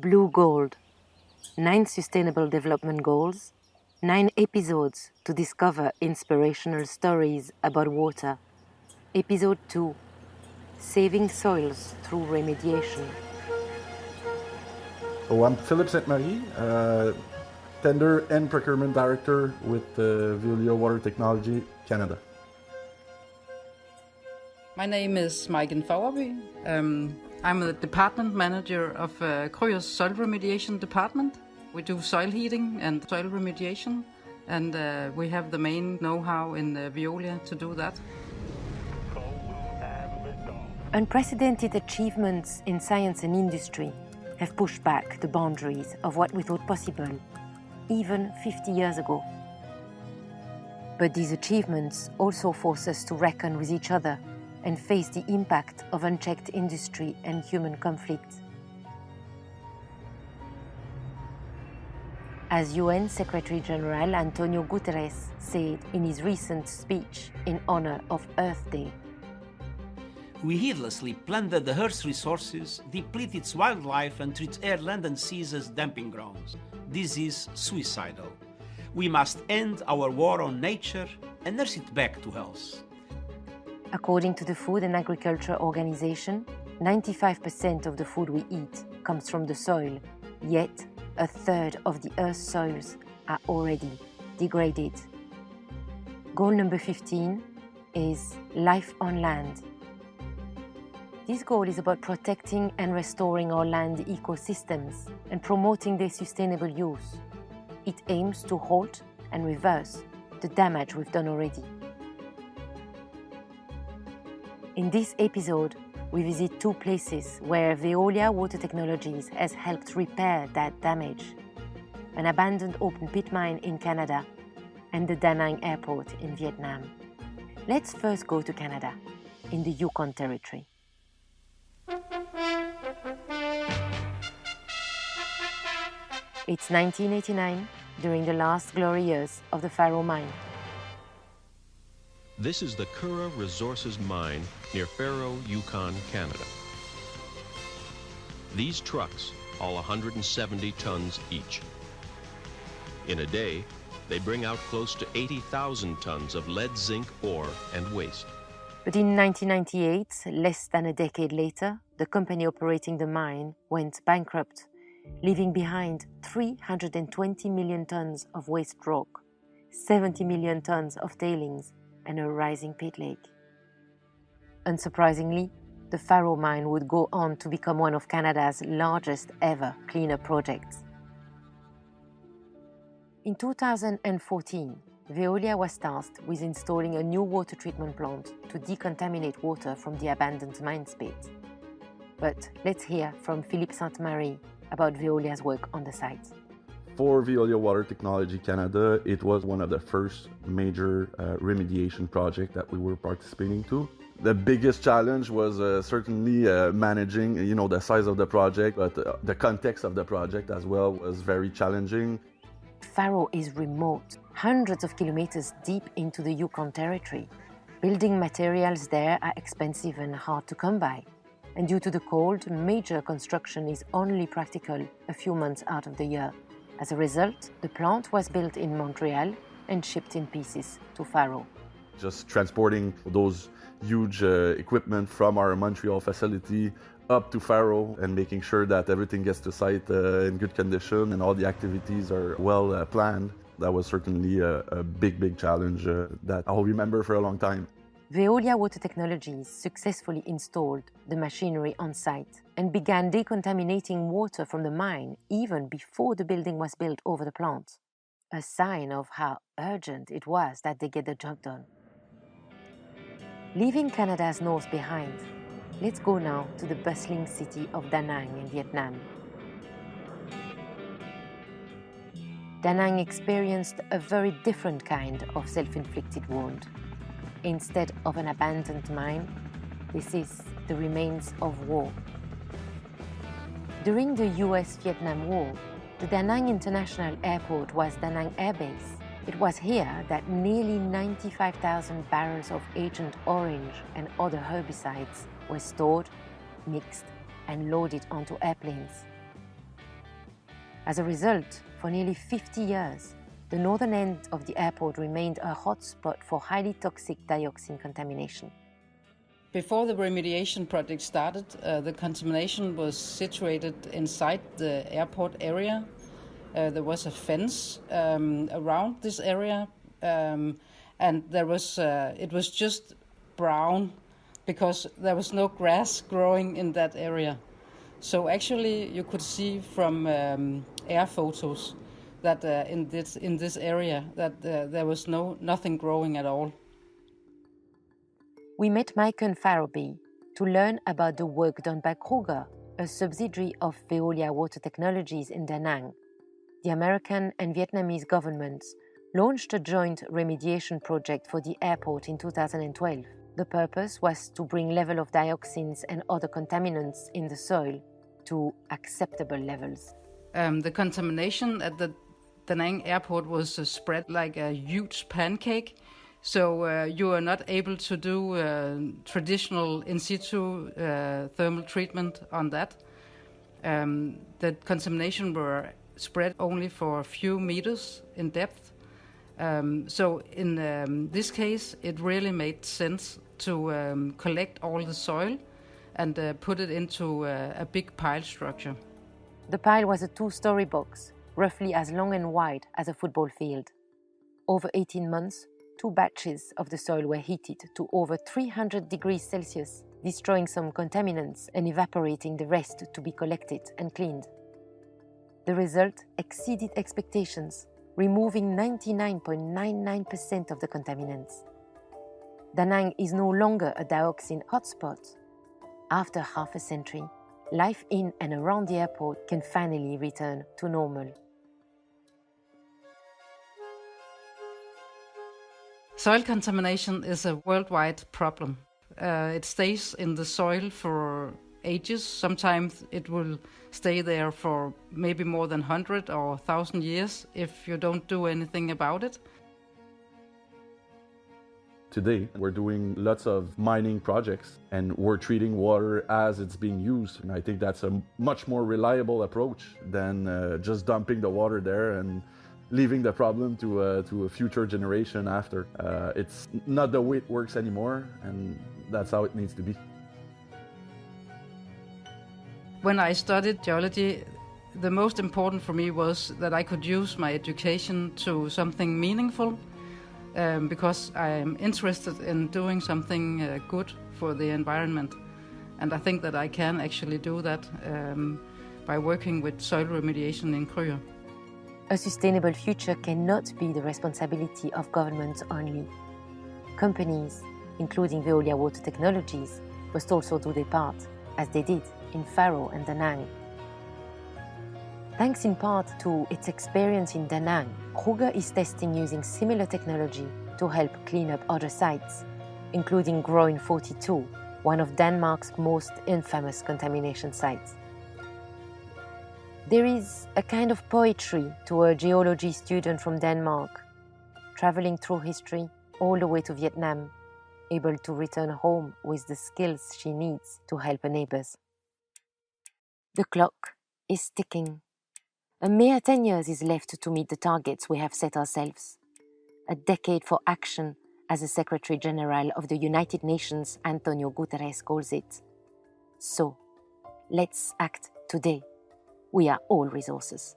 Blue Gold, 9 Sustainable Development Goals, 9 episodes to discover inspirational stories about water. Episode 2, Saving Soils Through Remediation. So I'm Philippe Sainte-Marie, Tender and Procurement Director with Veolia Water Technologies, Canada. My name is Maiken Faurbye. I'm the department manager of Krûger's Soil Remediation department. We do soil heating and soil remediation, and we have the main know-how in Veolia to do that. Unprecedented achievements in science and industry have pushed back the boundaries of what we thought possible, even 50 years ago. But these achievements also force us to reckon with each other and face the impact of unchecked industry and human conflict. As UN Secretary General Antonio Guterres said in his recent speech in honor of Earth Day, "We heedlessly plunder the Earth's resources, deplete its wildlife and treat air, land and seas as dumping grounds. This is suicidal. We must end our war on nature and nurse it back to health." According to the Food and Agriculture Organization, 95% of the food we eat comes from the soil, yet a third of the Earth's soils are already degraded. Goal number 15 is Life on Land. This goal is about protecting and restoring our land ecosystems and promoting their sustainable use. It aims to halt and reverse the damage we've done already. In this episode, we visit 2 places where Veolia Water Technologies has helped repair that damage: an abandoned open pit mine in Canada and the Da Nang airport in Vietnam. Let's first go to Canada, in the Yukon Territory. It's 1989, during the last glory years of the Faro mine. This is the Krûger Resources mine near Faro, Yukon, Canada. These trucks haul 170 tons each. In a day, they bring out close to 80,000 tons of lead-zinc ore and waste. But in 1998, less than a decade later, the company operating the mine went bankrupt, leaving behind 320 million tons of waste rock, 70 million tons of tailings, and a rising pit lake. Unsurprisingly, the Faro mine would go on to become one of Canada's largest ever cleanup projects. In 2014, Veolia was tasked with installing a new water treatment plant to decontaminate water from the abandoned mine pit. But let's hear from Philippe Sainte-Marie about Veolia's work on the site. For Veolia Water Technologies Canada, it was one of the first major remediation projects that we were participating to. The biggest challenge was certainly managing, the size of the project, but the context of the project as well was very challenging. Faro is remote, hundreds of kilometers deep into the Yukon Territory. Building materials there are expensive and hard to come by. And due to the cold, major construction is only practical a few months out of the year. As a result, the plant was built in Montreal and shipped in pieces to Faro. Just transporting those huge equipment from our Montreal facility up to Faro and making sure that everything gets to site in good condition and all the activities are well planned. That was certainly a big challenge that I'll remember for a long time. Veolia Water Technologies successfully installed the machinery on site and began decontaminating water from the mine even before the building was built over the plant, a sign of how urgent it was that they get the job done. Leaving Canada's north behind, let's go now to the bustling city of Da Nang in Vietnam. Da Nang experienced a very different kind of self-inflicted wound. Instead of an abandoned mine, this is the remains of war. During the US-Vietnam War, the Da Nang International Airport was Da Nang Air Base. It was here that nearly 95,000 barrels of Agent Orange and other herbicides were stored, mixed, and loaded onto airplanes. As a result, for nearly 50 years, the northern end of the airport remained a hotspot for highly toxic dioxin contamination. Before the remediation project started, the contamination was situated inside the airport area. There was a fence around this area, and it was just brown because there was no grass growing in that area. So actually, you could see from air photos that in this area that there was nothing growing at all. We met Maiken Faurbye to learn about the work done by Krûger, a subsidiary of Veolia Water Technologies in Da Nang. The American and Vietnamese governments launched a joint remediation project for the airport in 2012. The purpose was to bring level of dioxins and other contaminants in the soil to acceptable levels. The contamination at the Da Nang airport was spread like a huge pancake. So you are not able to do traditional in situ thermal treatment on that. The contamination were spread only for a few meters in depth. So in this case, it really made sense to collect all the soil and put it into a big pile structure. The pile was a 2-story box, roughly as long and wide as a football field. Over 18 months, 2 batches of the soil were heated to over 300 degrees Celsius, destroying some contaminants and evaporating the rest to be collected and cleaned. The result exceeded expectations, removing 99.99% of the contaminants. Da Nang is no longer a dioxin hotspot. After half a century, life in and around the airport can finally return to normal. Soil contamination is a worldwide problem. It stays in the soil for ages. Sometimes it will stay there for maybe more than 100 or 1,000 years if you don't do anything about it. Today, we're doing lots of mining projects and we're treating water as it's being used. And I think that's a much more reliable approach than just dumping the water there and leaving the problem to a future generation after. It's not the way it works anymore, and that's how it needs to be. When I studied geology, the most important for me was that I could use my education to something meaningful, because I am interested in doing something good for the environment. And I think that I can actually do that by working with soil remediation in Krûger. A sustainable future cannot be the responsibility of governments only. Companies, including Veolia Water Technologies, must also do their part, as they did in Faroe and Da Nang. Thanks in part to its experience in Da Nang, Krûger is testing using similar technology to help clean up other sites, including Groen 42, one of Denmark's most infamous contamination sites. There is a kind of poetry to a geology student from Denmark, traveling through history all the way to Vietnam, able to return home with the skills she needs to help her neighbors. The clock is ticking. A mere 10 years is left to meet the targets we have set ourselves. A decade for action, as the Secretary General of the United Nations, Antonio Guterres, calls it. So, let's act today. We are all resources.